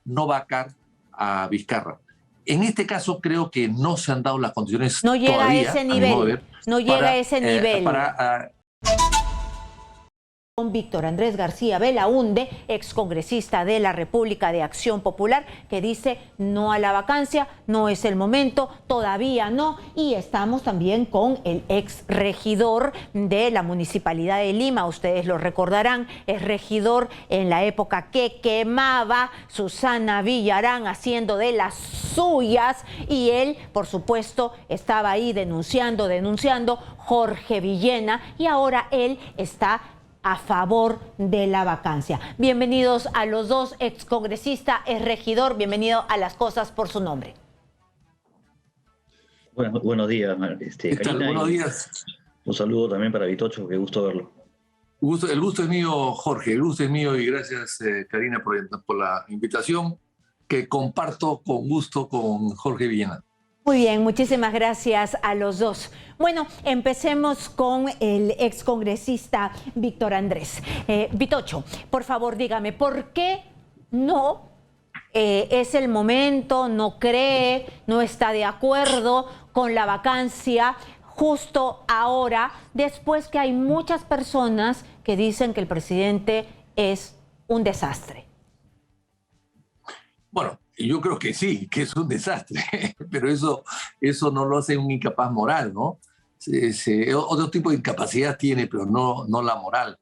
no vacar a Vizcarra. En este caso creo que no se han dado las condiciones no llega todavía, a ese nivel, no llega a ese nivel. Con Víctor Andrés García Belaúnde, excongresista de la República de Acción Popular, que dice no a la vacancia, no es el momento, todavía no. Y estamos también con el exregidor de la Municipalidad de Lima, ustedes lo recordarán, es regidor en la época que quemaba Susana Villarán haciendo de las suyas, y él, por supuesto, estaba ahí denunciando, Jorge Villena, y ahora él está a favor de la vacancia. Bienvenidos a los dos, excongresista, exregidor, bienvenido a Las Cosas por su Nombre. Buenos días, ¿Qué tal? Karina, buenos días. Un saludo también para Vitocho, qué gusto verlo. El gusto es mío, Jorge, el gusto es mío, y gracias, Karina, por la invitación, que comparto con gusto con Jorge Villena. Muy bien, muchísimas gracias a los dos. Bueno, empecemos con el excongresista Víctor Andrés. Vitocho, por favor, dígame, ¿por qué no es el momento, no cree, no está de acuerdo con la vacancia justo ahora, después que hay muchas personas que dicen que el presidente es un desastre? Bueno, yo creo que sí, que es un desastre, pero eso no lo hace un incapaz moral, ¿no? Otro tipo de incapacidad tiene, pero no la moral.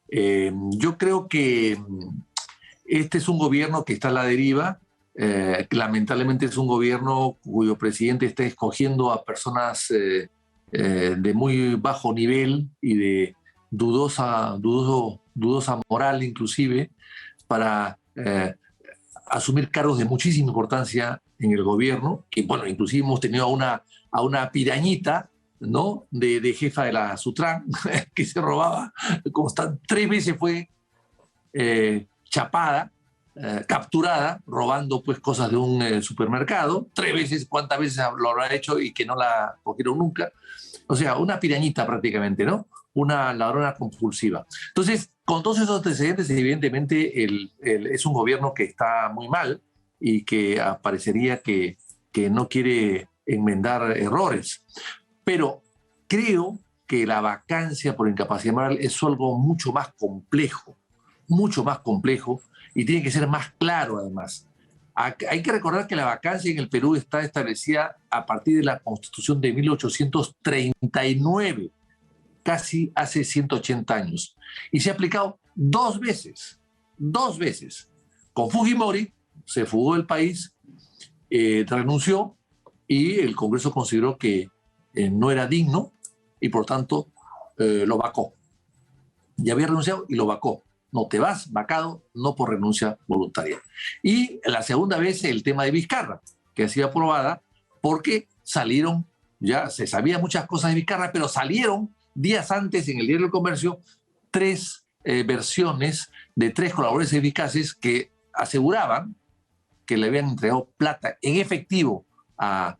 Yo creo que este es un gobierno que está a la deriva. Lamentablemente es un gobierno cuyo presidente está escogiendo a personas de muy bajo nivel y de dudosa moral inclusive, para asumir cargos de muchísima importancia en el gobierno, que bueno, inclusive hemos tenido a una pirañita, ¿no?, de jefa de la Sutran, que se robaba, constante, 3 veces fue chapada, capturada, robando pues cosas de un supermercado, 3 veces, ¿cuántas veces lo habrá hecho y que no la cogieron nunca? O sea, una pirañita prácticamente, ¿no? Una ladrona compulsiva. Entonces, con todos esos antecedentes, evidentemente es un gobierno que está muy mal y que parecería que no quiere enmendar errores. Pero creo que la vacancia por incapacidad moral es algo mucho más complejo, y tiene que ser más claro además. Hay que recordar que la vacancia en el Perú está establecida a partir de la Constitución de 1839, casi hace 180 años. Y se ha aplicado 2 veces. Con Fujimori se fugó del país, renunció, y el Congreso consideró que no era digno y por tanto lo vacó. Ya había renunciado y lo vacó. No, te vas vacado, no por renuncia voluntaria. Y la segunda vez el tema de Vizcarra, que ha sido aprobada porque salieron, ya se sabía muchas cosas de Vizcarra, pero salieron días antes en el Diario del Comercio 3 versiones de 3 colaboradores eficaces que aseguraban que le habían entregado plata en efectivo a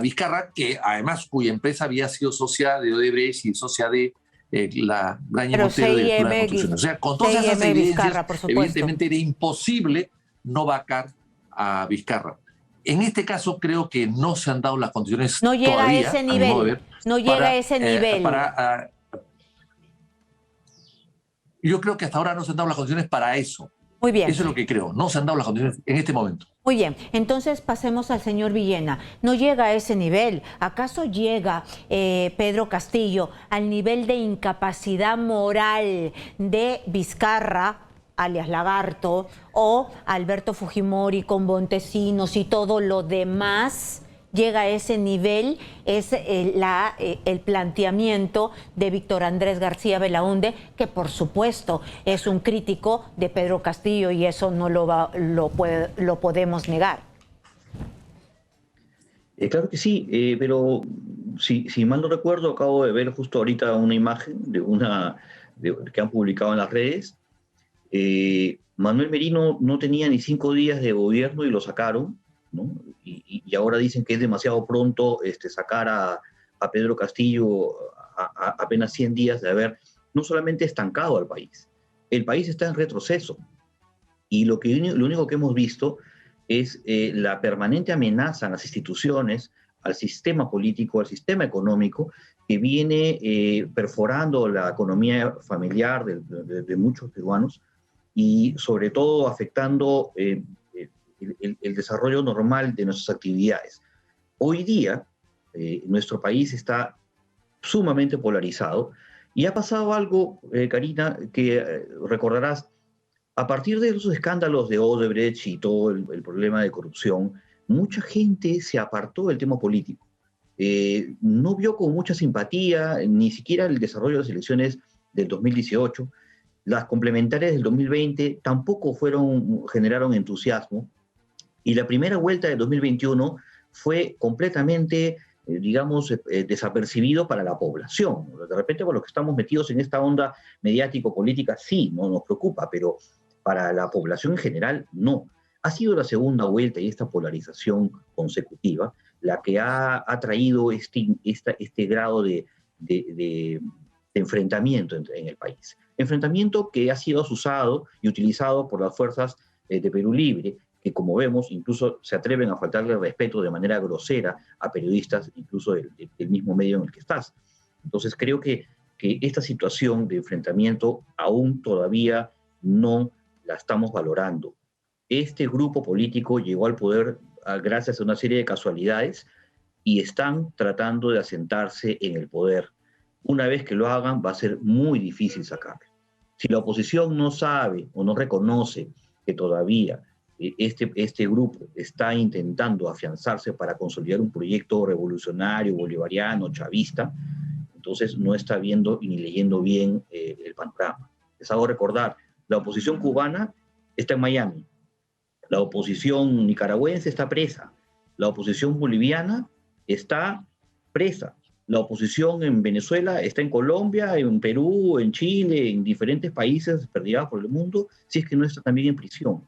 Vizcarra, que además cuya empresa había sido socia de Odebrecht y socia de la Braña Montero de la Construcción. O sea, con todas esas evidencias, Vizcarra, evidentemente era imposible no vacar a Vizcarra. En este caso creo que no se han dado las condiciones no llega todavía, a ese nivel, yo creo que hasta ahora no se han dado las condiciones para eso. Muy bien. Eso es lo que creo, no se han dado las condiciones en este momento. Muy bien, entonces pasemos al señor Villena. No llega a ese nivel. ¿Acaso llega Pedro Castillo al nivel de incapacidad moral de Vizcarra, alias Lagarto, o Alberto Fujimori con Montesinos y todo lo demás? Llega a ese nivel, es el planteamiento de Víctor Andrés García Belaúnde, que por supuesto es un crítico de Pedro Castillo, y eso no lo podemos negar. Claro que sí, pero si mal no recuerdo, acabo de ver justo ahorita una imagen que han publicado en las redes. Manuel Merino no tenía ni 5 días de gobierno y lo sacaron, ¿no? Y ahora dicen que es demasiado pronto sacar a Pedro Castillo a apenas 100 días de haber no solamente estancado al país, el país está en retroceso. Y lo único que hemos visto es la permanente amenaza a las instituciones, al sistema político, al sistema económico, que viene perforando la economía familiar de muchos peruanos y sobre todo afectando el desarrollo normal de nuestras actividades. Hoy día, nuestro país está sumamente polarizado y ha pasado algo, Karina, que recordarás. A partir de esos escándalos de Odebrecht y todo el problema de corrupción, mucha gente se apartó del tema político. No vio con mucha simpatía ni siquiera el desarrollo de las elecciones del 2018. Las complementarias del 2020 tampoco generaron entusiasmo. Y la primera vuelta del 2021 fue completamente, digamos, desapercibido para la población. De repente, por los que estamos metidos en esta onda mediático-política, sí, no nos preocupa, pero para la población en general, no. Ha sido la segunda vuelta y esta polarización consecutiva la que ha traído este grado de enfrentamiento en el país. Enfrentamiento que ha sido asusado y utilizado por las fuerzas de Perú Libre, que como vemos incluso se atreven a faltarle respeto de manera grosera a periodistas, incluso del mismo medio en el que estás. Entonces creo que esta situación de enfrentamiento aún todavía no la estamos valorando. Este grupo político llegó al poder gracias a una serie de casualidades y están tratando de asentarse en el poder. Una vez que lo hagan, va a ser muy difícil sacarlo. Si la oposición no sabe o no reconoce que todavía este grupo está intentando afianzarse para consolidar un proyecto revolucionario, bolivariano, chavista, entonces no está viendo y ni leyendo bien el panorama. Les hago recordar, la oposición cubana está en Miami, la oposición nicaragüense está presa, la oposición boliviana está presa, la oposición en Venezuela está en Colombia, en Perú, en Chile, en diferentes países perdidos por el mundo, si es que no está también en prisión.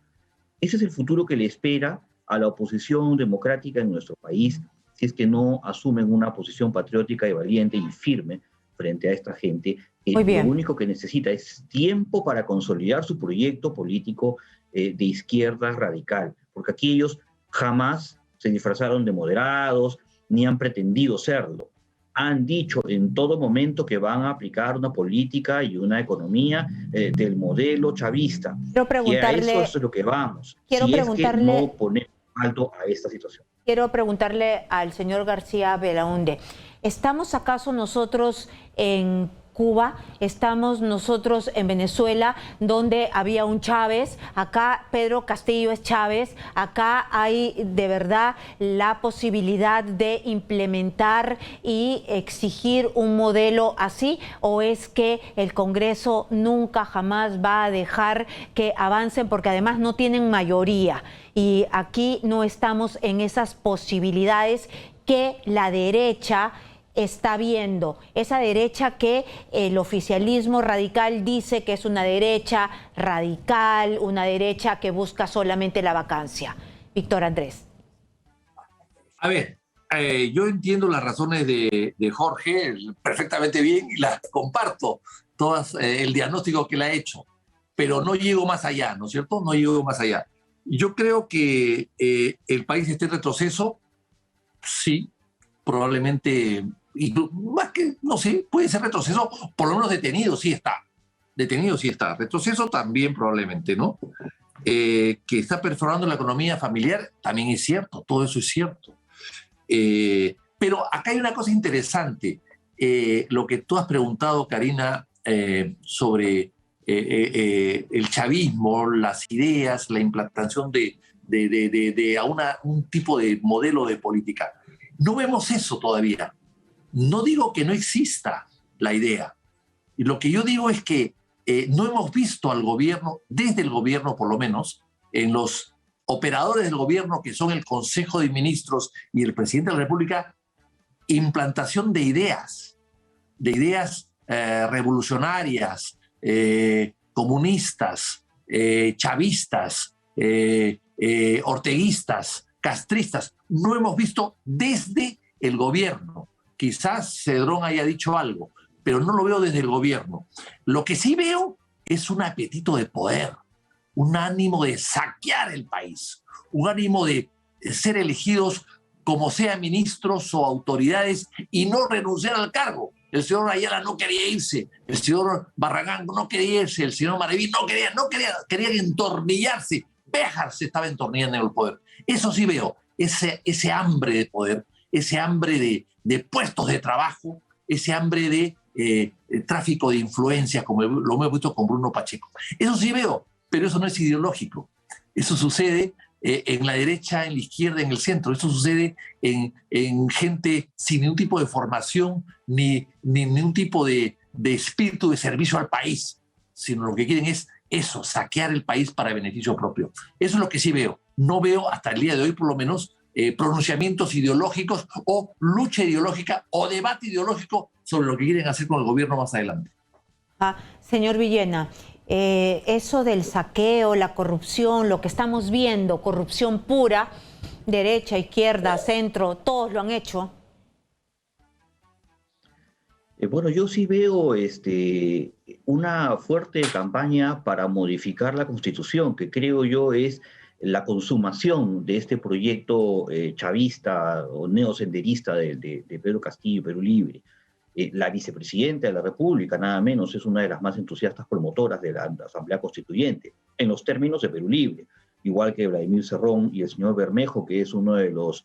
Ese es el futuro que le espera a la oposición democrática en nuestro país, si es que no asumen una posición patriótica y valiente y firme frente a esta gente que lo único que necesita es tiempo para consolidar su proyecto político de izquierda radical, porque aquí ellos jamás se disfrazaron de moderados ni han pretendido serlo. Han dicho en todo momento que van a aplicar una política y una economía del modelo chavista. Y a eso es lo que vamos. Si es que no ponemos alto a esta situación. Quiero preguntarle al señor García Belaúnde, ¿estamos acaso nosotros en Cuba, estamos nosotros en Venezuela, donde había un Chávez? Acá Pedro Castillo es Chávez, acá hay de verdad la posibilidad de implementar y exigir un modelo así, o es que el Congreso nunca jamás va a dejar que avancen porque además no tienen mayoría y aquí no estamos en esas posibilidades que la derecha está viendo, esa derecha que el oficialismo radical dice que es una derecha radical, una derecha que busca solamente la vacancia? Víctor Andrés. A ver, yo entiendo las razones de Jorge perfectamente bien y las comparto, todas el diagnóstico que le ha hecho, pero no llego más allá, ¿no es cierto? No llego más allá. Yo creo que el país está en retroceso, sí, probablemente, y más que, no sé, puede ser retroceso, por lo menos detenido sí está. Detenido sí está. Retroceso también probablemente, ¿no? Que está perforando la economía familiar, también es cierto, todo eso es cierto. Pero acá hay una cosa interesante, lo que tú has preguntado, Karina, sobre el chavismo, las ideas, la implantación de un tipo de modelo de política. No vemos eso todavía. No digo que no exista la idea. Y lo que yo digo es que no hemos visto al gobierno, desde el gobierno por lo menos, en los operadores del gobierno, que son el Consejo de Ministros y el Presidente de la República, implantación de ideas revolucionarias, comunistas, chavistas, orteguistas, castristas. No hemos visto desde el gobierno. Quizás Cedrón haya dicho algo, pero no lo veo desde el gobierno. Lo que sí veo es un apetito de poder. un ánimo de saquear el país, un ánimo de ser elegidos como sea ministros o autoridades y no renunciar al cargo. El señor Ayala no quería irse, el señor Barragán no quería irse, el señor Maraví quería entornillarse. Béjar se estaba entornillando en el poder. Eso sí veo, ese hambre de poder, ese hambre de puestos de trabajo, ese hambre de tráfico de influencias, como lo hemos visto con Bruno Pacheco. Eso sí veo, pero eso no es ideológico. Eso sucede en la derecha, en la izquierda, en el centro. Eso sucede en gente sin ningún tipo de formación ni ningún tipo de espíritu de servicio al país, sino lo que quieren es eso, saquear el país para beneficio propio. Eso es lo que sí veo. No veo hasta el día de hoy, por lo menos, pronunciamientos ideológicos o lucha ideológica o debate ideológico sobre lo que quieren hacer con el gobierno más adelante. Señor Villena, eso del saqueo, la corrupción, lo que estamos viendo, corrupción pura, derecha, izquierda, centro, todos lo han hecho. Bueno, yo sí veo una fuerte campaña para modificar la Constitución, que creo yo es la consumación de este proyecto chavista o neosenderista de Pedro Castillo, Perú Libre. La vicepresidenta de la República, nada menos, es una de las más entusiastas promotoras de la Asamblea Constituyente, en los términos de Perú Libre, igual que Vladimir Cerrón y el señor Bermejo, que es uno de los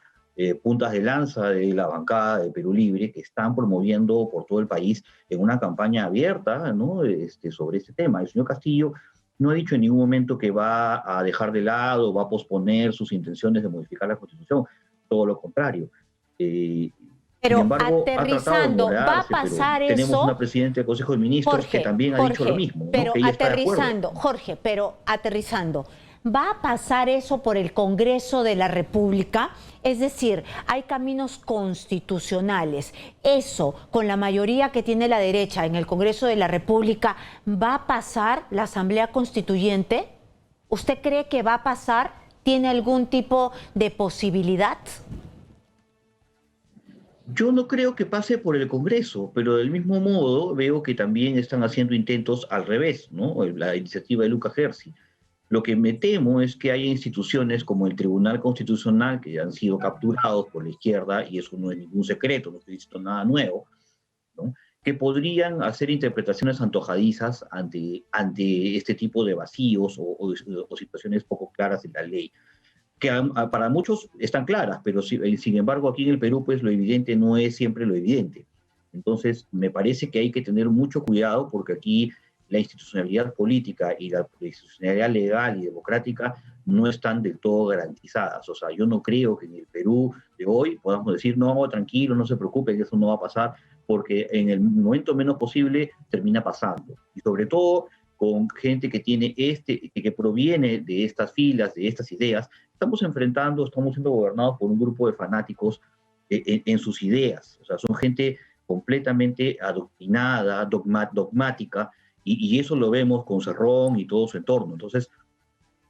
puntas de lanza de la bancada de Perú Libre, que están promoviendo por todo el país en una campaña abierta, ¿no? Sobre este tema. El señor Castillo no ha dicho en ningún momento que va a dejar de lado, va a posponer sus intenciones de modificar la Constitución, todo lo contrario. Pero sin embargo, aterrizando, ¿va a pasar eso? Tenemos una presidenta del Consejo de Ministros, Jorge, que también ha dicho lo mismo. Pero ¿no? aterrizando, Jorge, pero aterrizando, ¿va a pasar eso por el Congreso de la República? Es decir, hay caminos constitucionales. Eso, con la mayoría que tiene la derecha en el Congreso de la República, ¿va a pasar la Asamblea Constituyente? ¿Usted cree que va a pasar? ¿Tiene algún tipo de posibilidad? Yo no creo que pase por el Congreso, pero del mismo modo veo que también están haciendo intentos al revés, ¿no? La iniciativa de Luca Gersi. Lo que me temo es que haya instituciones como el Tribunal Constitucional que han sido capturados por la izquierda, y eso no es ningún secreto, no estoy diciendo nada nuevo, ¿no? Que podrían hacer interpretaciones antojadizas ante este tipo de vacíos o situaciones poco claras en la ley, que para muchos están claras, pero sin embargo aquí en el Perú pues lo evidente no es siempre lo evidente. Entonces me parece que hay que tener mucho cuidado porque aquí la institucionalidad política y la institucionalidad legal y democrática no están del todo garantizadas. O sea, yo no creo que en el Perú de hoy podamos decir, no, tranquilo, no se preocupe, que eso no va a pasar, porque en el momento menos posible termina pasando. Y sobre todo con gente que tiene que proviene de estas filas, de estas ideas, estamos siendo gobernados por un grupo de fanáticos en sus ideas. O sea, son gente completamente adoctrinada, dogmática, y eso lo vemos con Cerrón y todo su entorno. Entonces,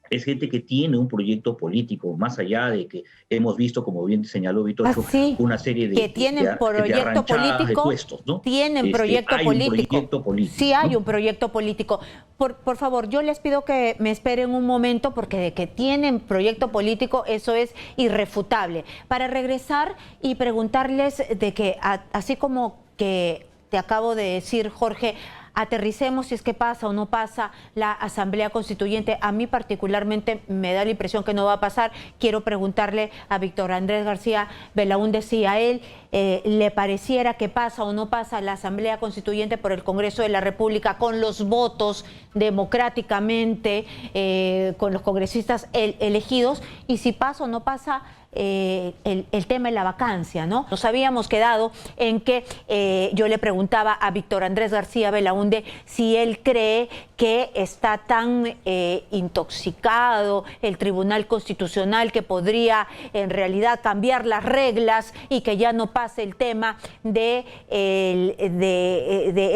es gente que tiene un proyecto político, más allá de que hemos visto, como bien señaló Vitocho, una serie de que tienen proyecto político, de puestos, ¿no? Tienen proyecto político. Sí, hay un proyecto político. Por favor, yo les pido que me esperen un momento, porque de que tienen proyecto político, eso es irrefutable. Para regresar y preguntarles de que, así como que te acabo de decir, Jorge, aterricemos si es que pasa o no pasa la Asamblea Constituyente. A mí particularmente me da la impresión que no va a pasar. Quiero preguntarle a Víctor Andrés García Belaúnde si a él le pareciera que pasa o no pasa la Asamblea Constituyente por el Congreso de la República con los votos democráticamente, con los congresistas elegidos, y si pasa o no pasa el tema de la vacancia, ¿no? Nos habíamos quedado en que yo le preguntaba a Víctor Andrés García Belaúnde si él cree que está tan intoxicado el Tribunal Constitucional que podría en realidad cambiar las reglas y que ya no pase el tema de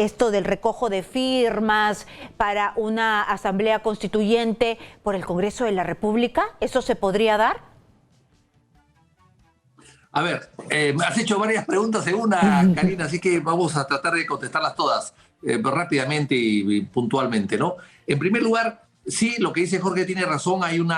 esto del recojo de firmas para una Asamblea Constituyente por el Congreso de la República. ¿Eso se podría dar? A ver, me has hecho varias preguntas en una, Karina, así que vamos a tratar de contestarlas todas rápidamente y puntualmente, ¿no? En primer lugar, sí, lo que dice Jorge tiene razón, hay un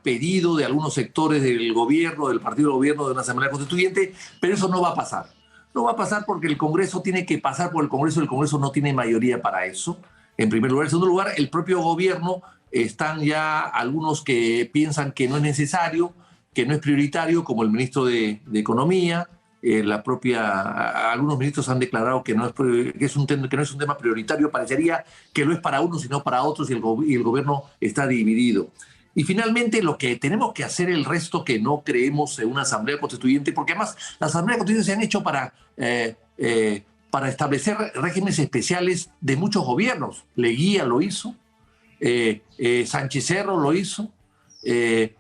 pedido de algunos sectores del gobierno, del partido de gobierno, de una asamblea constituyente, pero eso no va a pasar. No va a pasar porque el Congreso tiene que pasar por el Congreso no tiene mayoría para eso, en primer lugar. En segundo lugar, el propio gobierno, están ya algunos que piensan que no es necesario, que no es prioritario, como el ministro de Economía, algunos ministros han declarado que no es un tema prioritario, parecería que no es para unos sino para otros, y el gobierno está dividido. Y finalmente, lo que tenemos que hacer el resto que no creemos en una asamblea constituyente, porque además las asambleas constituyentes se han hecho para establecer regímenes especiales de muchos gobiernos. Leguía lo hizo, Sánchez Cerro lo hizo el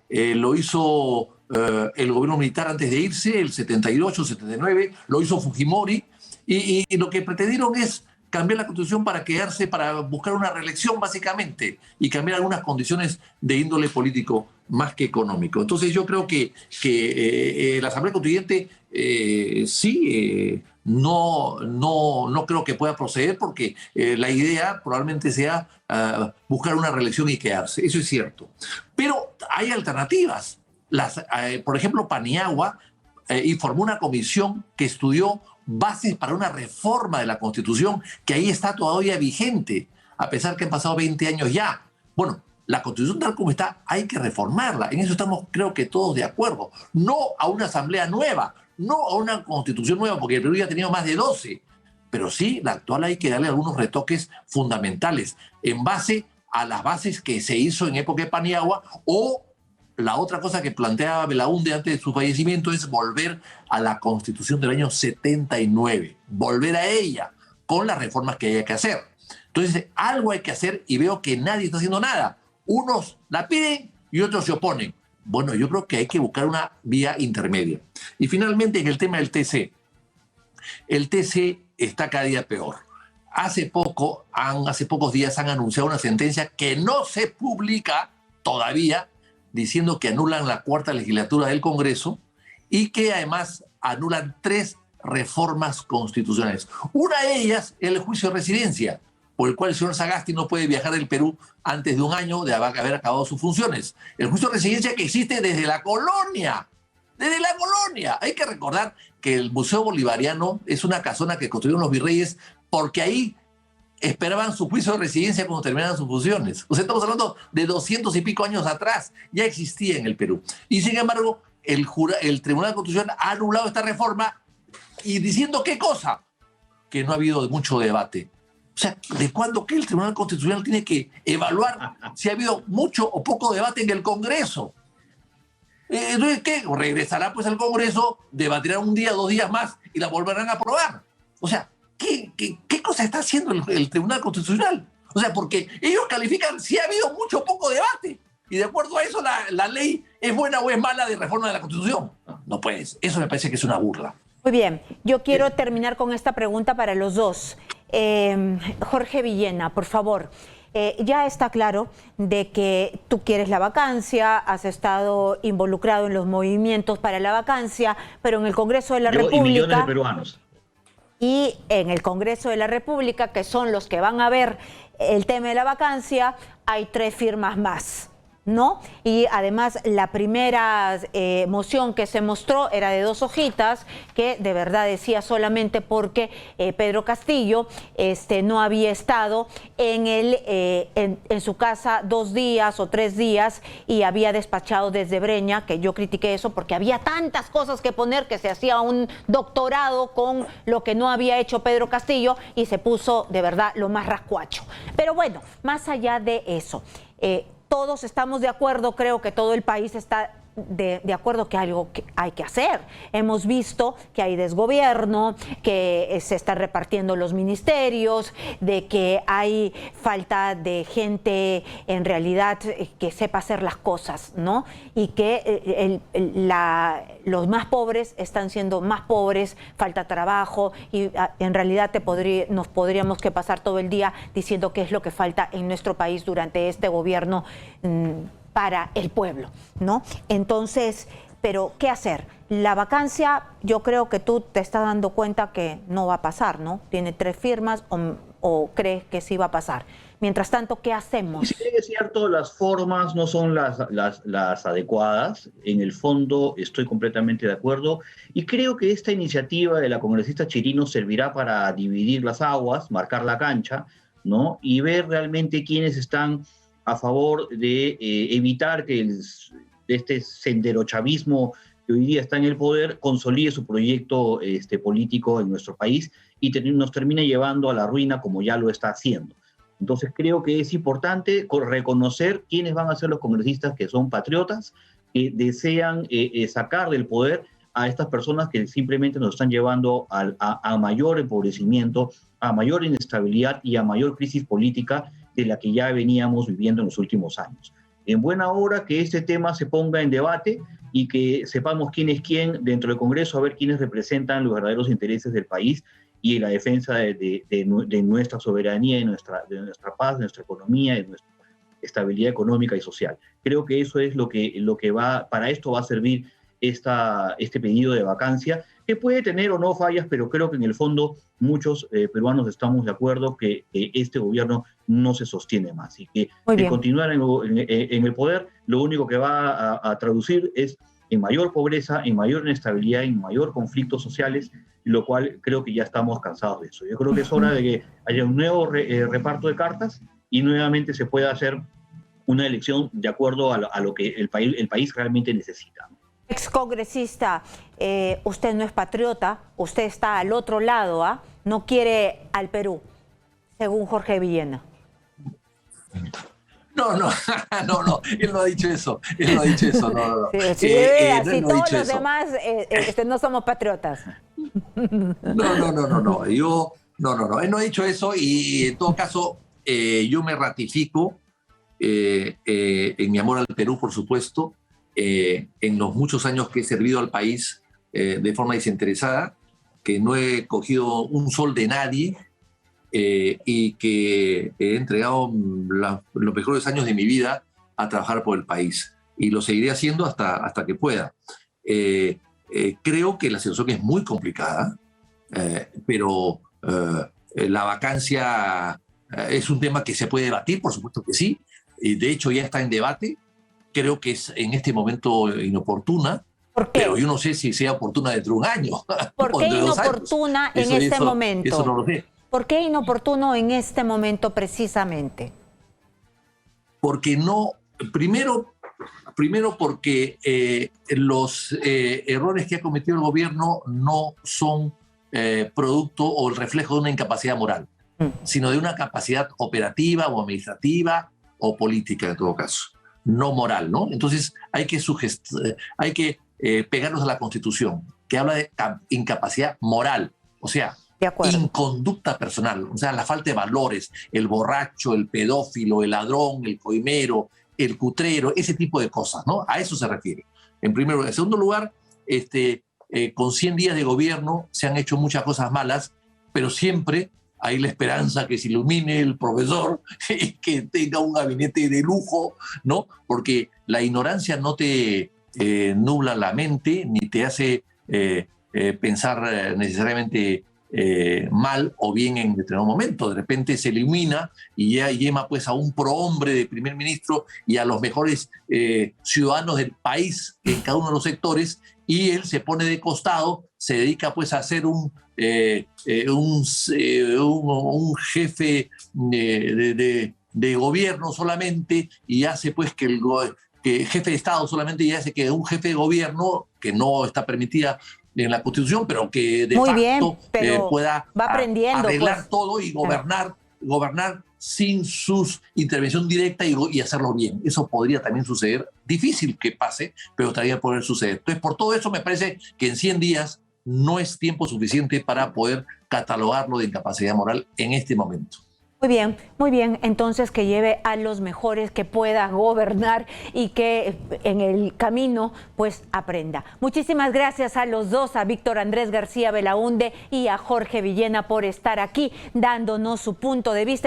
gobierno militar antes de irse, el 78, 79, lo hizo Fujimori, y lo que pretendieron es cambiar la Constitución para buscar una reelección básicamente, y cambiar algunas condiciones de índole político más que económico. Entonces yo creo que la Asamblea Constituyente no creo que pueda proceder, porque la idea probablemente sea buscar una reelección y quedarse. Eso es cierto. Pero hay alternativas. Por ejemplo, Paniagua informó una comisión que estudió bases para una reforma de la Constitución, que ahí está todavía vigente, a pesar que han pasado 20 años ya. Bueno, la Constitución tal como está hay que reformarla. En eso estamos, creo que todos de acuerdo. No a una asamblea nueva, no a una Constitución nueva, porque el Perú ya ha tenido más de 12. Pero sí, la actual hay que darle algunos retoques fundamentales en base a las bases que se hizo en época de Paniagua, o la otra cosa que planteaba Belaúnde antes de su fallecimiento es volver a la Constitución del año 79, volver a ella con las reformas que haya que hacer. Entonces, algo hay que hacer, y veo que nadie está haciendo nada. Unos la piden y otros se oponen. Bueno, yo creo que hay que buscar una vía intermedia. Y finalmente, en el tema del TC. El TC está cada día peor. Hace pocos días han anunciado una sentencia que no se publica todavía, diciendo que anulan la cuarta legislatura del Congreso y que además anulan 3 reformas constitucionales. Una de ellas es el juicio de residencia, por el cual el señor Sagasti no puede viajar del Perú antes de un año de haber acabado sus funciones. El juicio de residencia que existe desde la colonia. Desde la colonia. Hay que recordar que el Museo Bolivariano es una casona que construyeron los virreyes porque ahí esperaban su juicio de residencia cuando terminaran sus funciones. O sea, estamos hablando de 200 y pico años atrás. Ya existía en el Perú. Y sin embargo, el Tribunal Constitucional ha anulado esta reforma, y diciendo ¿qué cosa? Que no ha habido mucho debate. O sea, ¿de cuándo que el Tribunal Constitucional tiene que evaluar si ha habido mucho o poco debate en el Congreso? Entonces, ¿qué? Regresará pues al Congreso, debatirán un día, 2 días más y la volverán a aprobar. O sea, ¿qué cosa está haciendo el Tribunal Constitucional? O sea, porque ellos califican si ha habido mucho o poco debate. Y de acuerdo a eso, la ley es buena o es mala de reforma de la Constitución. No pues, eso me parece que es una burla. Muy bien, yo quiero terminar con esta pregunta para los dos. Jorge Villena, por favor. Ya está claro de que tú quieres la vacancia, has estado involucrado en los movimientos para la vacancia, pero en el Congreso de la República... Y millones de peruanos. Y en el Congreso de la República, que son los que van a ver el tema de la vacancia, hay 3 firmas más, ¿no? Y además la primera moción que se mostró era de 2 hojitas, que de verdad decía solamente porque Pedro Castillo no había estado en su casa 2 días o 3 días y había despachado desde Breña, que yo critiqué eso porque había tantas cosas que poner que se hacía un doctorado con lo que no había hecho Pedro Castillo, y se puso de verdad lo más rascuacho. Pero bueno, más allá de eso, todos estamos de acuerdo, creo que todo el país está de acuerdo que algo que hay que hacer. Hemos visto que hay desgobierno, que se están repartiendo los ministerios, de que hay falta de gente en realidad que sepa hacer las cosas, ¿no? Y que los más pobres están siendo más pobres, falta trabajo, y en realidad nos podríamos que pasar todo el día diciendo qué es lo que falta en nuestro país durante este gobierno para el pueblo, ¿no? Entonces, pero ¿qué hacer? La vacancia, yo creo que tú te estás dando cuenta que no va a pasar, ¿no? Tiene 3 firmas, o cree que sí va a pasar? Mientras tanto, ¿qué hacemos? Si bien es cierto, las formas no son las adecuadas. En el fondo estoy completamente de acuerdo y creo que esta iniciativa de la congresista Chirino servirá para dividir las aguas, marcar la cancha, ¿no? Y ver realmente quiénes están a favor de evitar que este senderochavismo que hoy día está en el poder consolide su proyecto político en nuestro país y nos termine llevando a la ruina como ya lo está haciendo. Entonces creo que es importante reconocer quiénes van a ser los congresistas que son patriotas, que desean sacar del poder a estas personas que simplemente nos están llevando a mayor empobrecimiento, a mayor inestabilidad y a mayor crisis política de la que ya veníamos viviendo en los últimos años. En buena hora que este tema se ponga en debate y que sepamos quién es quién dentro del Congreso, a ver quiénes representan los verdaderos intereses del país y la defensa de nuestra soberanía, de nuestra paz, de nuestra economía, de nuestra estabilidad económica y social. Creo que eso es lo que para esto va a servir este pedido de vacancia, que puede tener o no fallas, pero creo que en el fondo muchos peruanos estamos de acuerdo que este gobierno no se sostiene más y que de continuar en el poder, lo único que va a traducir es en mayor pobreza, en mayor inestabilidad, en mayor conflictos sociales, lo cual creo que ya estamos cansados de eso. Yo creo que es hora de que haya un nuevo reparto de cartas y nuevamente se pueda hacer una elección de acuerdo a lo que el país realmente necesita. Excongresista, usted no es patriota, usted está al otro lado, ¿ah? No quiere al Perú, según Jorge Villena. No, él no ha dicho eso, no. Sí, así todos los demás no somos patriotas. No, él no ha dicho eso y en todo caso yo me ratifico en mi amor al Perú, por supuesto, en los muchos años que he servido al país de forma desinteresada, que no he cogido un sol de nadie, y que he entregado los mejores años de mi vida a trabajar por el país. Y lo seguiré haciendo hasta que pueda. Creo que la situación es muy complicada, pero la vacancia es un tema que se puede debatir, por supuesto que sí. De hecho, ya está en debate. Creo que es en este momento inoportuna. ¿Por qué? Pero yo no sé si sea oportuna dentro de un año. ¿Por qué inoportuna en este momento? Eso no lo sé. ¿Por qué inoportuno en este momento precisamente? Porque no, primero porque los errores que ha cometido el gobierno no son producto o el reflejo de una incapacidad moral, sino de una capacidad operativa o administrativa o política en todo caso, no moral, ¿no? Entonces hay que pegarnos a la Constitución, que habla de incapacidad moral, o sea, inconducta personal, o sea, la falta de valores, el borracho, el pedófilo, el ladrón, el coimero, el cutrero, ese tipo de cosas, ¿no? A eso se refiere, en primer lugar. En segundo lugar, con 100 días de gobierno se han hecho muchas cosas malas, pero siempre hay la esperanza que se ilumine el profesor y que tenga un gabinete de lujo, ¿no? Porque la ignorancia no te nubla la mente ni te hace pensar necesariamente mal o bien en determinado momento. De repente se ilumina y ya llama pues a un prohombre de primer ministro y a los mejores ciudadanos del país en cada uno de los sectores, y él se pone de costado, se dedica pues a hacer un jefe de gobierno solamente, y hace pues que jefe de Estado solamente, y hace que un jefe de gobierno que no está permitida en la Constitución, pero que de facto pueda arreglar pues todo y gobernar sin su intervención directa y hacerlo bien. Eso podría también suceder, difícil que pase, pero también poder suceder. Entonces, por todo eso me parece que en 100 días no es tiempo suficiente para poder catalogarlo de incapacidad moral en este momento. Muy bien, entonces que lleve a los mejores, que pueda gobernar y que en el camino pues aprenda. Muchísimas gracias a los dos, a Víctor Andrés García Belaúnde y a Jorge Villena, por estar aquí dándonos su punto de vista.